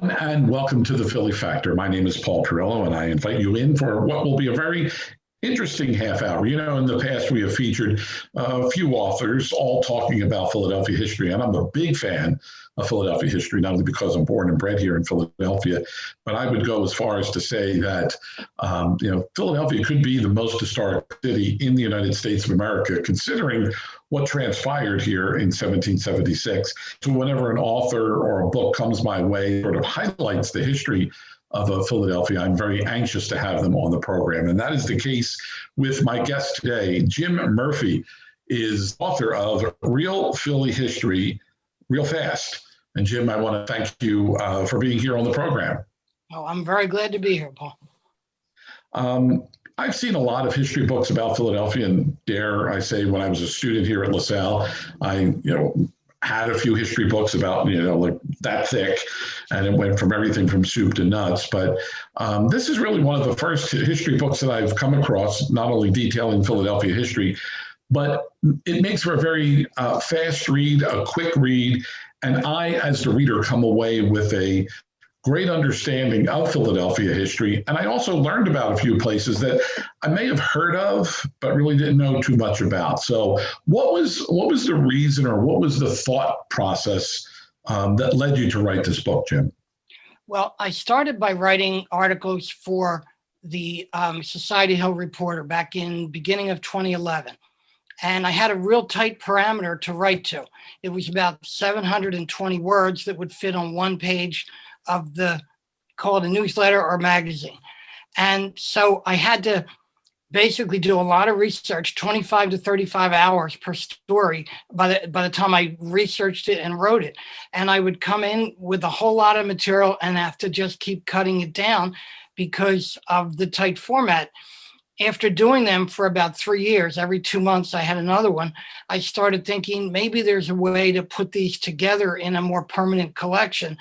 everyone, and welcome to the Philly Factor. My name is Paul Perrello, and I invite you in for what will be a very interesting half hour. You know, in the past, we have featured a few authors all talking about Philadelphia history, and I'm a big fan of Philadelphia history, not only because I'm born and bred here in Philadelphia, but I would go as far as to say that, Philadelphia could be the most historic city in the United States of America, considering what transpired here in 1776. So whenever an author or a book comes my way, sort of highlights the history of Philadelphia, I'm very anxious to have them on the program. And that is the case with my guest today. Jim Murphy is author of Real Philly History, Real Fast. And Jim, I want to thank you for being here on the program. Oh, I'm very glad to be here, Paul. I've seen a lot of history books about Philadelphia, and dare I say, when I was a student here at LaSalle, I had a few history books about, like that thick, and it went from everything from soup to nuts. But this is really one of the first history books that I've come across, not only detailing Philadelphia history, but it makes for a very fast read, a quick read. And I, as the reader, come away with a great understanding of Philadelphia history. And I also learned about a few places that I may have heard of, but really didn't know too much about. So what was the reason, or what was the thought process that led you to write this book, Jim? Well, I started by writing articles for the Society Hill Reporter back in beginning of 2011. And I had a real tight parameter to write to. It was about 720 words that would fit on one page of call it a newsletter or magazine. And so I had to basically do a lot of research, 25 to 35 hours per story by the time I researched it and wrote it. And I would come in with a whole lot of material and have to just keep cutting it down because of the tight format. After doing them for about 3 years, every 2 months I had another one, I started thinking maybe there's a way to put these together in a more permanent collection.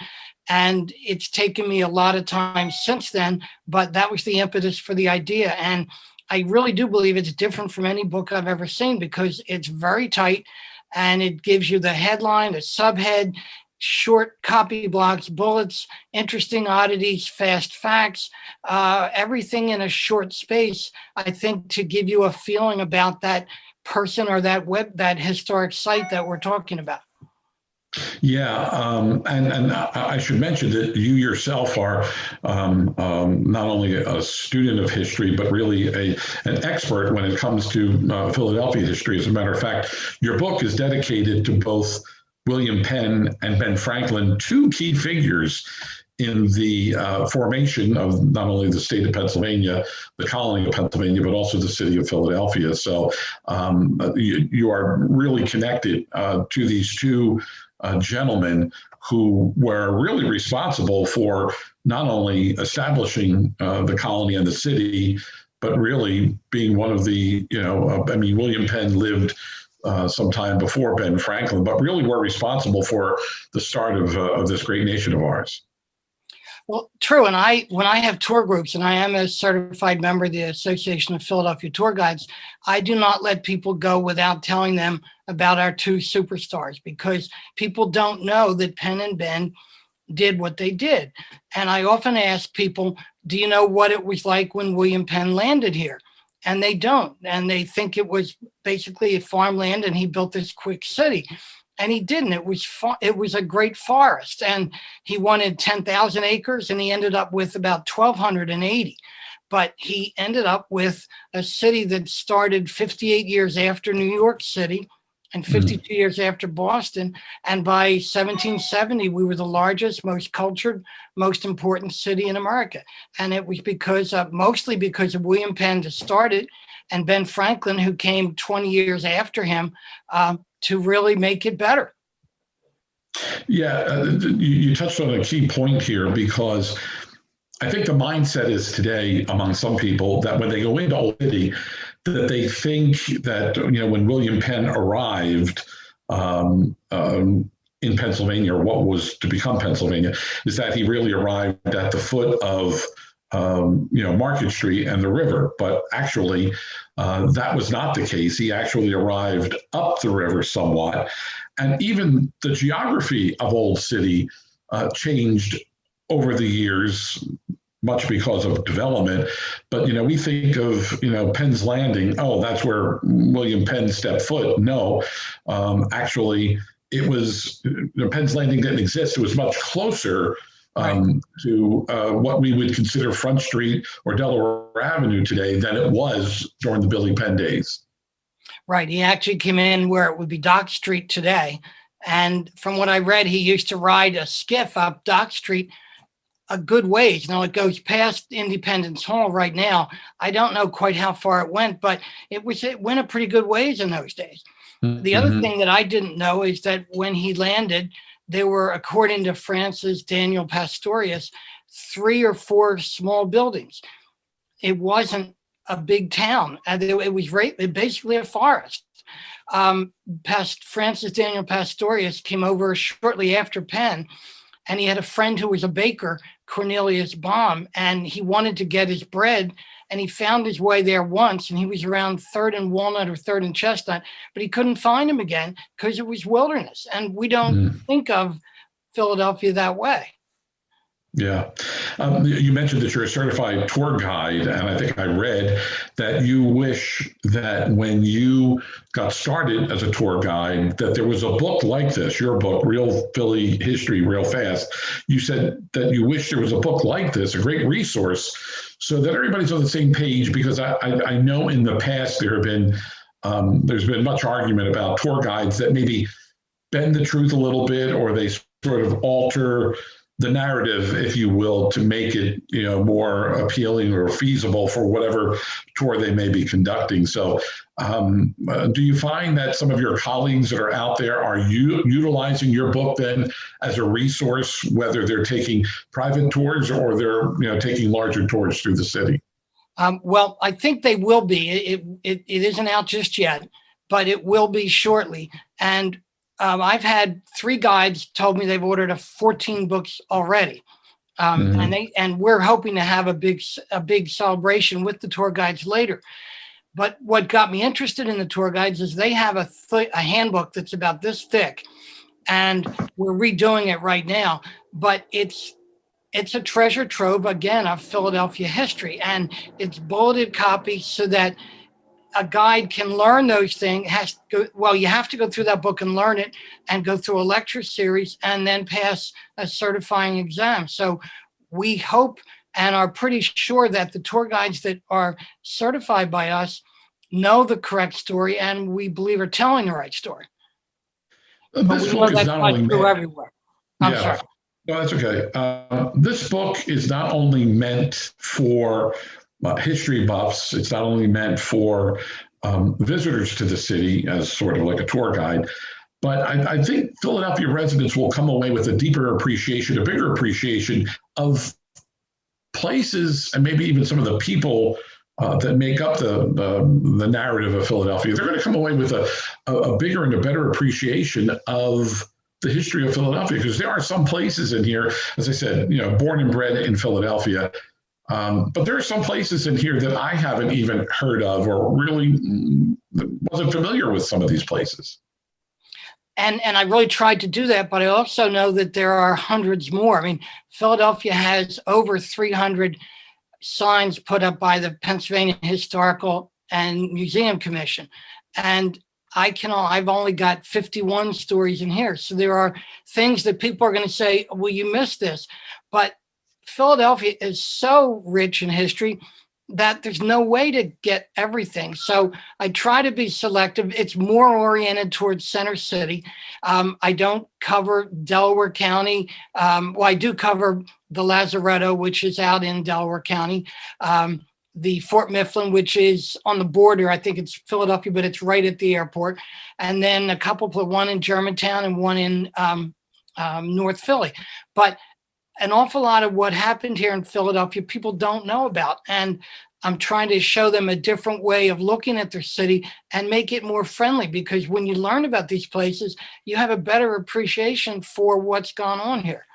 And it's taken me a lot of time since then, but that was the impetus for the idea. And I really do believe it's different from any book I've ever seen because it's very tight and it gives you the headline, a subhead, short copy blocks, bullets, interesting oddities, fast facts, everything in a short space, I think, to give you a feeling about that person or that historic site that we're talking about. Yeah, and I should mention that you yourself are not only a student of history, but really an expert when it comes to Philadelphia history. As a matter of fact, your book is dedicated to both William Penn and Ben Franklin, two key figures in the formation of not only the state of Pennsylvania, the colony of Pennsylvania, but also the city of Philadelphia. So you are really connected to these two gentlemen who were really responsible for not only establishing the colony and the city, but really being one of the, William Penn lived sometime before Ben Franklin, but really were responsible for the start of this great nation of ours. Well, true. And when I have tour groups, and I am a certified member of the Association of Philadelphia Tour Guides, I do not let people go without telling them about our two superstars, because people don't know that Penn and Ben did what they did. And I often ask people, do you know what it was like when William Penn landed here? And they don't. And they think it was basically a farmland and he built this quick city. And he didn't. It was a great forest, and he wanted 10,000 acres, and he ended up with about 1,280. But he ended up with a city that started 58 years after New York City and 52 years after Boston. And by 1770, we were the largest, most cultured, most important city in America. And it was mostly because of William Penn to start it, and Ben Franklin, who came 20 years after him, to really make it better. Yeah, you touched on a key point here, because I think the mindset is today among some people that when they go into Old City, that they think that, when William Penn arrived in Pennsylvania, or what was to become Pennsylvania, is that he really arrived at the foot of Market Street and the river. But actually, that was not the case. He actually arrived up the river somewhat. And even the geography of Old City changed over the years, much because of development. But, we think of, Penn's Landing. Oh, that's where William Penn stepped foot. No, actually, it was, Penn's Landing didn't exist. It was much closer to what we would consider Front Street or Delaware Avenue today than it was during the Billy Penn days. Right. He actually came in where it would be Dock Street today. And from what I read, he used to ride a skiff up Dock Street a good ways. Now it goes past Independence Hall right now. I don't know quite how far it went, but it went a pretty good ways in those days. Mm-hmm. The other thing that I didn't know is that when he landed, there were, according to Francis Daniel Pastorius, 3 or 4 small buildings. It wasn't a big town. It was basically a forest. Francis Daniel Pastorius came over shortly after Penn, and he had a friend who was a baker, Cornelius Baum, and he wanted to get his bread, and he found his way there once, and he was around 3rd and Walnut or 3rd and Chestnut, but he couldn't find him again because it was wilderness, and we don't think of Philadelphia that way. Yeah. You mentioned that you're a certified tour guide, and I think I read that you wish that when you got started as a tour guide, that there was a book like this, your book, Real Philly History Real Fast. You said that you wish there was a book like this, a great resource, so that everybody's on the same page, because I know in the past there's been much argument about tour guides that maybe bend the truth a little bit, or they sort of alter the narrative, if you will, to make it, more appealing or feasible for whatever tour they may be conducting. So do you find that some of your colleagues that are out there are utilizing your book then as a resource, whether they're taking private tours or they're, taking larger tours through the city? Well, I think they will be. It isn't out just yet, but it will be shortly. And I've had 3 guides told me they've ordered 14 books already, and we're hoping to have a big celebration with the tour guides later. But what got me interested in the tour guides is they have a handbook that's about this thick, and we're redoing it right now. But it's a treasure trove again of Philadelphia history, and it's bulleted copies so that a guide can learn those things. You have to go through that book and learn it, and go through a lecture series, and then pass a certifying exam. So we hope and are pretty sure that the tour guides that are certified by us know the correct story, and we believe are telling the right story. This book is not only meant everywhere. I'm sorry. No, that's okay. This book is not only meant for history buffs. It's not only meant for visitors to the city as sort of like a tour guide, but I think Philadelphia residents will come away with a deeper appreciation, a bigger appreciation of places, and maybe even some of the people that make up the narrative of Philadelphia. They're going to come away with a bigger and a better appreciation of the history of Philadelphia, because there are some places in here, as I said, born and bred in Philadelphia. But there are some places in here that I haven't even heard of, or really wasn't familiar with some of these places. And I really tried to do that, but I also know that there are hundreds more. I mean, Philadelphia has over 300 signs put up by the Pennsylvania Historical and Museum Commission. And I've only got 51 stories in here. So there are things that people are going to say, well, you missed this. But Philadelphia is so rich in history that there's no way to get everything. So I try to be selective. It's more oriented towards Center City. I don't cover Delaware County. I do cover the Lazaretto, which is out in Delaware County. The Fort Mifflin, which is on the border. I think it's Philadelphia, but it's right at the airport. And then a couple, one in Germantown and one in North Philly. But an awful lot of what happened here in Philadelphia, people don't know about. And I'm trying to show them a different way of looking at their city and make it more friendly, because when you learn about these places, you have a better appreciation for what's gone on here.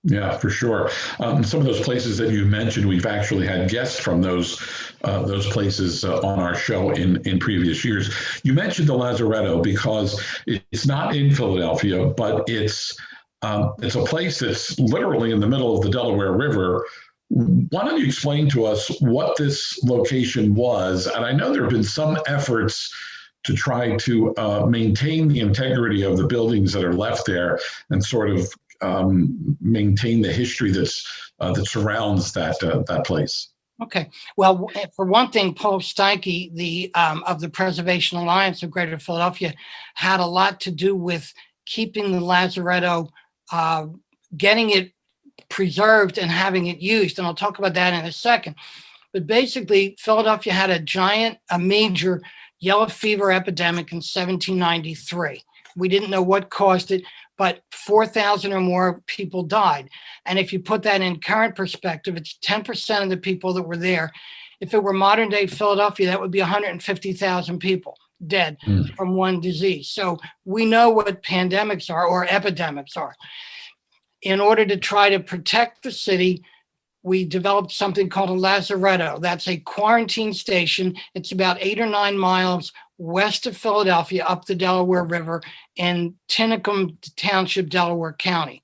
Yeah, for sure. Some of those places that you mentioned, we've actually had guests from those places on our show in previous years. You mentioned the Lazaretto because it's not in Philadelphia, but it's It's a place that's literally in the middle of the Delaware River. Why don't you explain to us what this location was? And I know there have been some efforts to try to maintain the integrity of the buildings that are left there and sort of maintain the history that surrounds that place. Okay. Well, for one thing, Paul Steinke, the of the Preservation Alliance of Greater Philadelphia, had a lot to do with keeping the lazaretto, getting it preserved and having it used. And I'll talk about that in a second. But basically, Philadelphia had a major yellow fever epidemic in 1793. We didn't know what caused it, but 4,000 or more people died. And if you put that in current perspective, it's 10% of the people that were there. If it were modern day Philadelphia, that would be 150,000 people dead from one disease. So we know what pandemics are or epidemics are. In order to try to protect the city, we developed something called a lazaretto. That's a quarantine station. It's about 8 or 9 miles west of Philadelphia, up the Delaware River in Tinicum Township, Delaware County.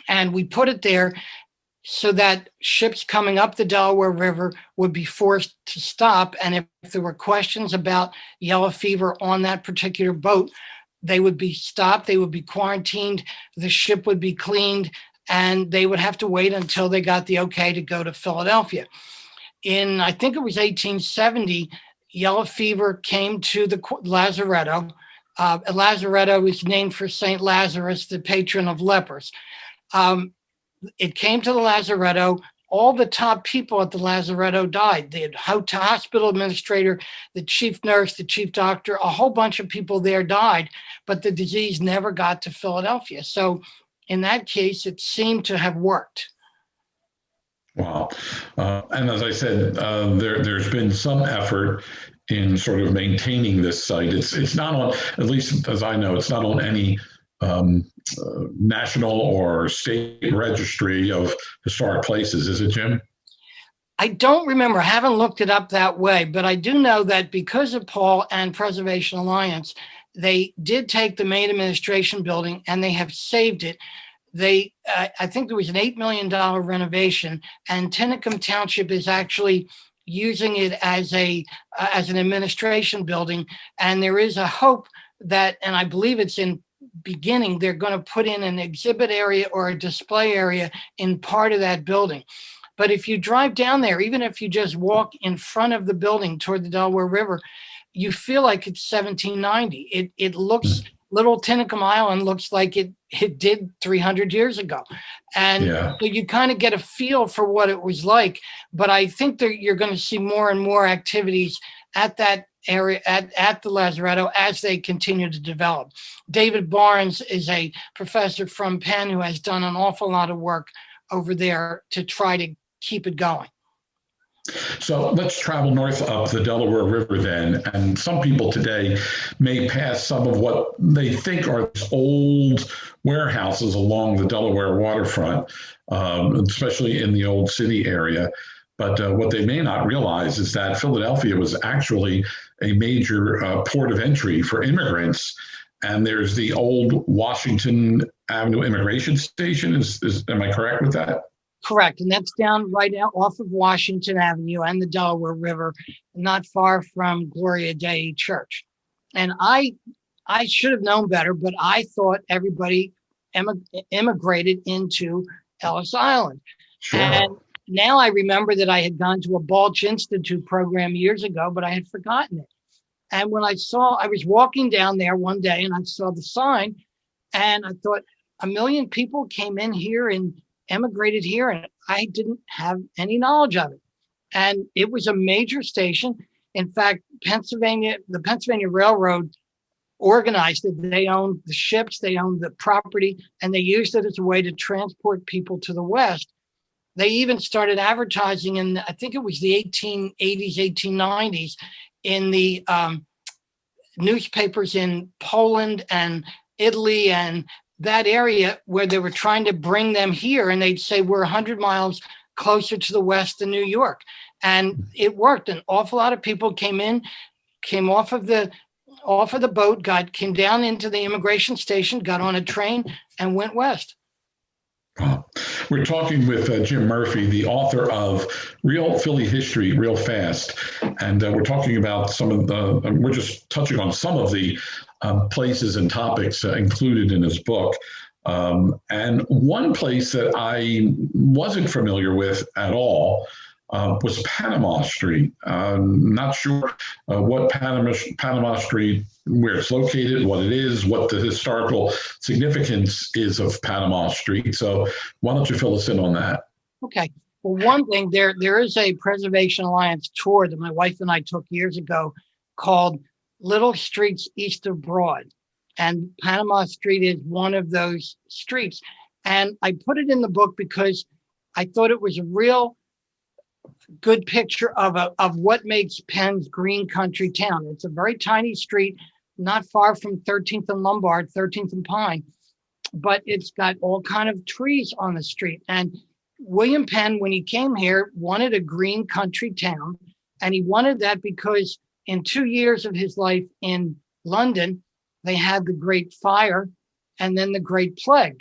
And we put it there so that ships coming up the Delaware River would be forced to stop. And if there were questions about yellow fever on that particular boat, they would be stopped, they would be quarantined, the ship would be cleaned, and they would have to wait until they got the okay to go to Philadelphia. In, I think it was 1870, yellow fever came to the lazaretto. Lazaretto is named for St. Lazarus, the patron of lepers. It came to the lazaretto. All the top people at the lazaretto died. The hospital administrator, the chief nurse, the chief doctor, a whole bunch of people there died, but the disease never got to Philadelphia. So in that case, it seemed to have worked. Wow. And as I said, there's been some effort in sort of maintaining this site. It's not on, at least as I know, it's not on any national or state registry of historic places, is it, Jim? I don't remember. I haven't looked it up that way, but I do know that because of Paul and Preservation Alliance, they did take the main administration building and they have saved it. They, I think there was an $8 million renovation, and Tinicum Township is actually using it as an administration building. And there is a hope that, and I believe it's in beginning, they're going to put in an exhibit area or a display area in part of that building. But if you drive down there, even if you just walk in front of the building toward the Delaware River, you feel like it's 1790. It looks, little Tinicum Island looks like it did 300 years ago. And so you kind of get a feel for what it was like. But I think that you're going to see more and more activities at that area, at the lazaretto, as they continue to develop. David Barnes is a professor from Penn who has done an awful lot of work over there to try to keep it going. So let's travel north up the Delaware River then. And some people today may pass some of what they think are old warehouses along the Delaware waterfront, especially in the old city area. But what they may not realize is that Philadelphia was actually a major port of entry for immigrants. And there's the old Washington Avenue Immigration Station. Am I correct with that? Correct. And that's down right out off of Washington Avenue and the Delaware River, not far from Gloria Dei Church. And I should have known better, but I thought everybody immigrated into Ellis Island. Sure. And now I remember that I had gone to a Balch Institute program years ago, but I had forgotten it. And when I was walking down there one day and I saw the sign and I thought 1 million people came in here and emigrated here, and I didn't have any knowledge of it. And it was a major station. In fact, the Pennsylvania Railroad organized it. They owned the ships, they owned the property, and they used it as a way to transport people to the West. They even started advertising in, I think it was the 1880s, 1890s, in the newspapers in Poland and Italy and that area, where they were trying to bring them here, and they'd say we're 100 miles closer to the west than New York. And it worked. An awful lot of people came off of the off of the boat, came down into the immigration station, got on a train, and went west. We're talking with Jim Murphy, the author of Real Philly History, Real Fast. And we're talking about we're just touching on some of the places and topics included in his book. And one place that I wasn't familiar with at all was Panama Street. Not sure what Panama Street, where it's located, what it is, what the historical significance is of Panama Street. So why don't you fill us in on that? Okay. Well, one thing, there is a Preservation Alliance tour that my wife and I took years ago called Little Streets East of Broad. And Panama Street is one of those streets. And I put it in the book because I thought it was a real good picture of what makes Penn's green country town. It's a very tiny street, not far from 13th and Lombard, 13th and Pine, but it's got all kind of trees on the street. And William Penn, when he came here, wanted a green country town. And he wanted that because in 2 years of his life in London, they had the Great Fire and then the Great Plague.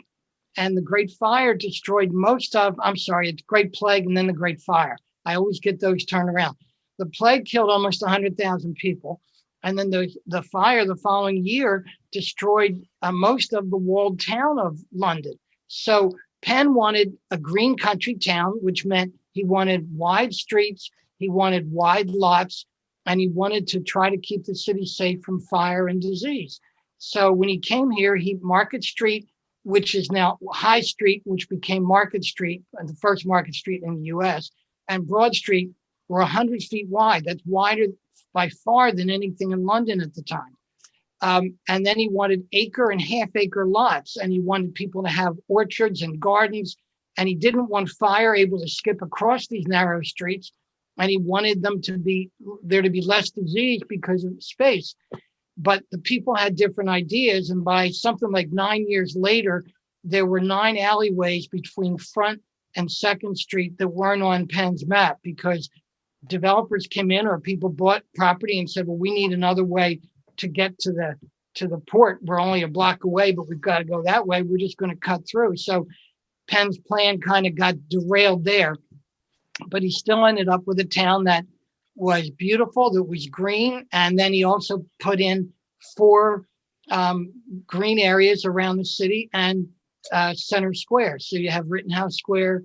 And the Great Fire destroyed it's Great Plague and then the Great Fire. I always get those turned around. The plague killed almost 100,000 people. And then the fire the following year destroyed most of the walled town of London. So Penn wanted a green country town, which meant he wanted wide streets, he wanted wide lots, and he wanted to try to keep the city safe from fire and disease. So when he came here, Market Street, which is now High Street, which became Market Street, the first Market Street in the US, and Broad Street were 100 feet wide. That's wider by far than anything in London at the time. And then he wanted acre and half acre lots, and he wanted people to have orchards and gardens, and he didn't want fire able to skip across these narrow streets, and he wanted there to be less disease because of space. But the people had different ideas, and by something like 9 years later, there were 9 alleyways between Front and Second Street that weren't on Penn's map because developers came in or people bought property and said, well, we need another way to get to the port. We're only a block away, but we've got to go that way. We're just going to cut through. So Penn's plan kind of got derailed there, but he still ended up with a town that was beautiful, that was green. And then he also put in 4 green areas around the city and Center Square. So you have Rittenhouse Square,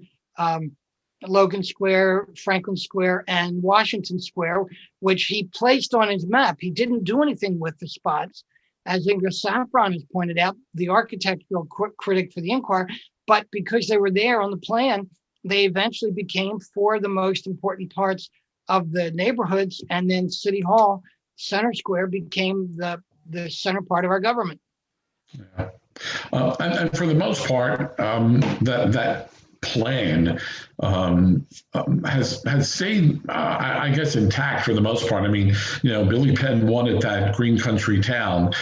Logan Square, Franklin Square, and Washington Square, which he placed on his map. He didn't do anything with the spots, as Inga Saffron has pointed out, the architectural critic for the Inquirer. But because they were there on the plan, they eventually became 4 of the most important parts of the neighborhoods. And then City Hall, Center Square became the center part of our government. Yeah. And for the most part, that plan has stayed, I guess, intact for the most part. I mean, Billy Penn wanted that green country town,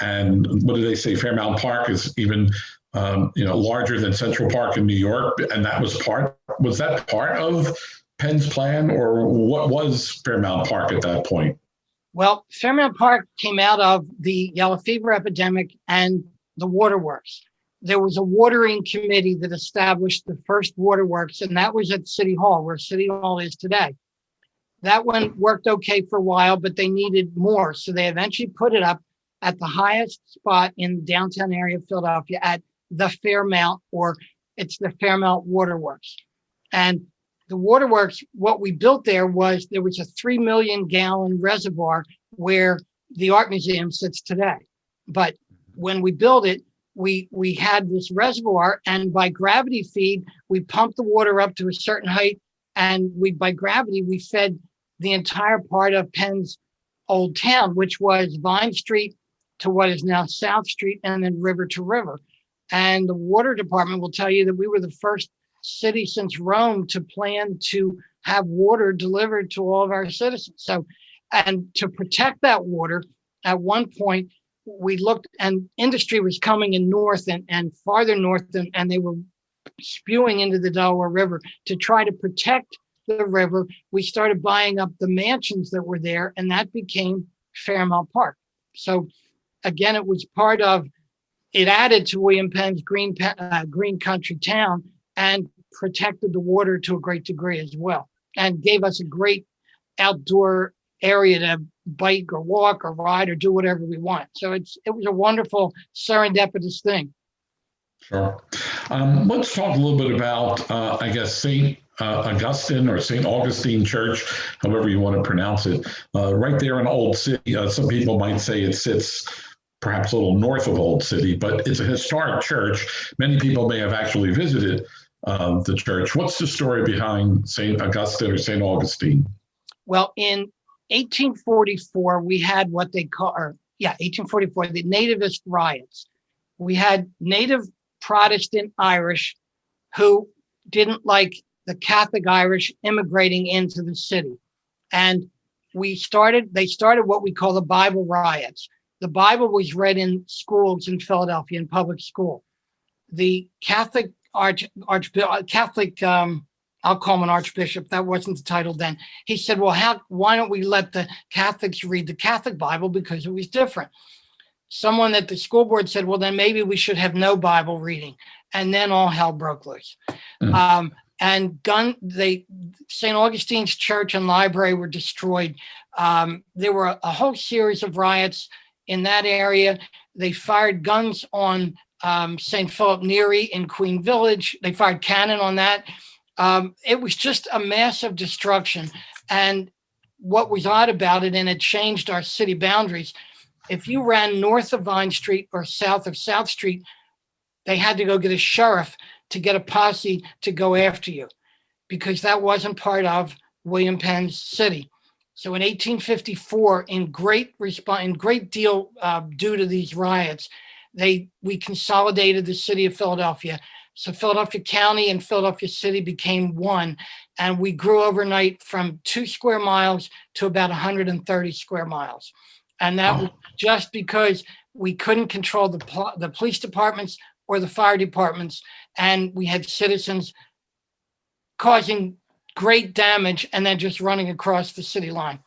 and what do they say? Fairmount Park is even larger than Central Park in New York, and was that part of Penn's plan, or what was Fairmount Park at that point? Well, Fairmount Park came out of the yellow fever epidemic and the waterworks. There was a watering committee that established the first waterworks, and that was at City Hall, where City Hall is today. That one worked okay for a while, but they needed more. So they eventually put it up at the highest spot in the downtown area of Philadelphia at the Fairmount, or it's the Fairmount Waterworks. And the waterworks, what we built there was a 3 million gallon reservoir where the art museum sits today. But when we built it, we had this reservoir, and by gravity feed, we pumped the water up to a certain height, and by gravity, we fed the entire part of Penn's old town, which was Vine Street to what is now South Street, and then river to river. And the water department will tell you that we were the first city since Rome to plan to have water delivered to all of our citizens. So, and to protect that water, at one point, we looked, and industry was coming in north and farther north, and they were spewing into the Delaware River. To try to protect the river, we started buying up the mansions that were there, and that became Fairmount Park. So again, it added to William Penn's green country town and protected the water to a great degree as well, and gave us a great outdoor area to bike or walk or ride or do whatever we want. So it was a wonderful serendipitous thing. Sure. Let's talk a little bit about, I guess, St. Augustine or St. Augustine Church, however you want to pronounce it, right there in Old City. Some people might say it sits perhaps a little north of Old City, but it's a historic church. Many people may have actually visited the church. What's the story behind St. Augustine or St. Augustine? Well, in 1844, we had what they call, 1844, the nativist riots. We had native Protestant Irish who didn't like the Catholic Irish immigrating into the city. And they started what we call the Bible riots. The Bible was read in schools in Philadelphia, in public school. The Catholic I'll call him an archbishop. That wasn't the title then. He said, well, why don't we let the Catholics read the Catholic Bible, because it was different. Someone at the school board said, well, then maybe we should have no Bible reading. And then all hell broke loose. And St. Augustine's Church and library were destroyed. There were a whole series of riots in that area. They fired guns on St. Philip Neri in Queen Village. They fired cannon on that. It was just a massive destruction. And what was odd about it, and it changed our city boundaries, if you ran north of Vine Street or south of South Street, they had to go get a sheriff to get a posse to go after you, because that wasn't part of William Penn's city. So in 1854, in great deal due to these riots, we consolidated the city of Philadelphia. So Philadelphia County and Philadelphia City became one, and we grew overnight from 2 square miles to about 130 square miles. And that was just because we couldn't control the police departments or the fire departments, and we had citizens causing great damage and then just running across the city line.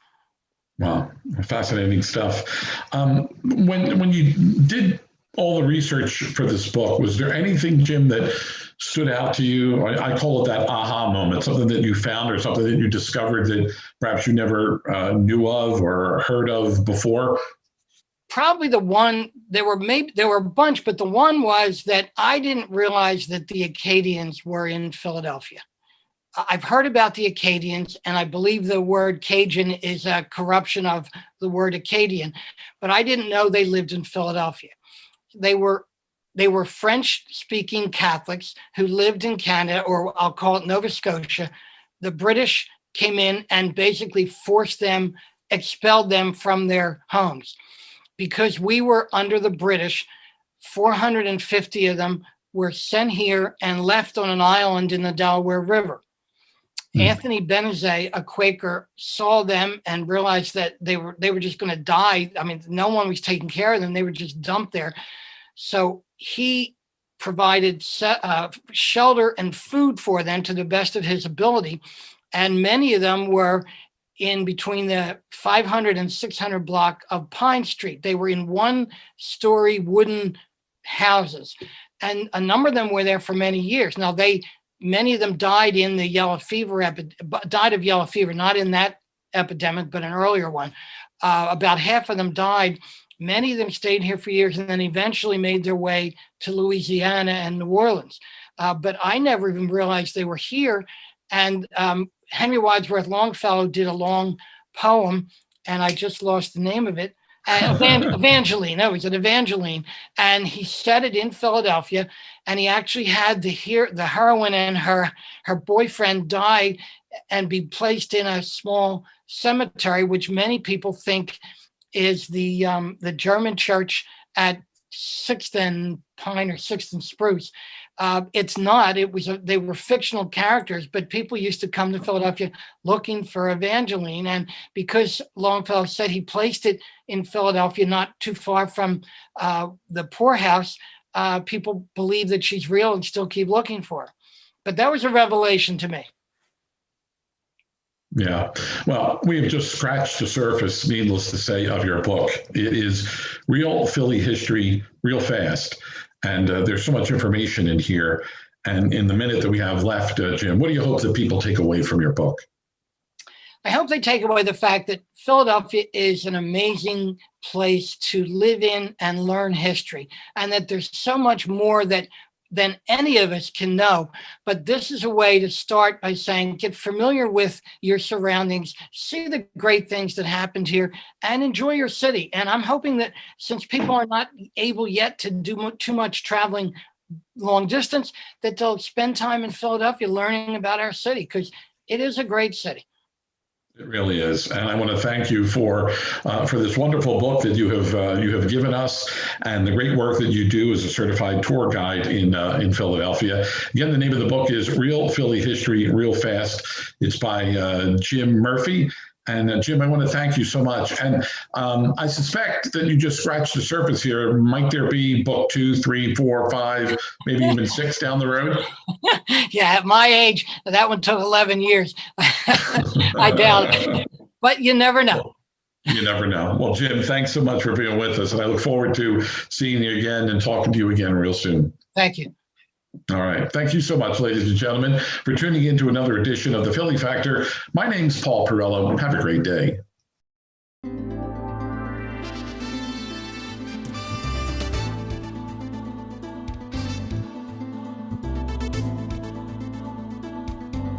Wow, fascinating stuff. When you did all the research for this book, was there anything, Jim, that stood out to you? I call it that aha moment, something that you found or something that you discovered that perhaps you never knew of or heard of before? Probably the one, there were a bunch, but the one was that I didn't realize that the Acadians were in Philadelphia. I've heard about the Acadians, and I believe the word Cajun is a corruption of the word Acadian, but I didn't know they lived in Philadelphia. They were French-speaking Catholics who lived in Canada, or I'll call it Nova Scotia. The British came in and basically expelled them from their homes. Because we were under the British, 450 of them were sent here and left on an island in the Delaware River. Anthony Benezet, a Quaker, saw them and realized that they were just going to die. I mean, no one was taking care of them. They were just dumped there. So he provided shelter and food for them to the best of his ability. And many of them were in between the 500 and 600 block of Pine Street. They were in 1-story wooden houses. And a number of them were there for many years. Now, many of them died in the yellow fever, died of yellow fever, not in that epidemic, but an earlier one. About half of them died. Many of them stayed here for years and then eventually made their way to Louisiana and New Orleans. But I never even realized they were here. And Henry Wadsworth Longfellow did a long poem, and I just lost the name of it. Evangeline. No, he's an Evangeline. And he said it in Philadelphia. And he actually had the heroine and her boyfriend die and be placed in a small cemetery, which many people think is the German church at 6th and Pine or 6th and Spruce. It's not. They were fictional characters, but people used to come to Philadelphia looking for Evangeline. And because Longfellow said he placed it in Philadelphia, not too far from the poorhouse, people believe that she's real and still keep looking for her. But that was a revelation to me. Yeah. Well, we have just scratched the surface, needless to say, of your book. It is real Philly history, real fast. And there's so much information in here. And in the minute that we have left, Jim, what do you hope that people take away from your book? I hope they take away the fact that Philadelphia is an amazing place to live in and learn history, and that there's so much more than any of us can know. But this is a way to start by saying, get familiar with your surroundings, see the great things that happened here, and enjoy your city. And I'm hoping that since people are not able yet to do too much traveling long distance, that they'll spend time in Philadelphia learning about our city, because it is a great city. It really is, and I want to thank you for this wonderful book that you have given us, and the great work that you do as a certified tour guide in Philadelphia. Again, the name of the book is Real Philly History, Real Fast. It's by Jim Murphy. And Jim, I want to thank you so much. And I suspect that you just scratched the surface here. Might there be book 2, 3, 4, 5, maybe even 6 down the road? Yeah, at my age, that one took 11 years. I doubt it, but you never know. You never know. Well, Jim, thanks so much for being with us. And I look forward to seeing you again and talking to you again real soon. Thank you. All right. Thank you so much, ladies and gentlemen, for tuning in to another edition of the Philly Factor. My name's Paul Perrello. Have a great day.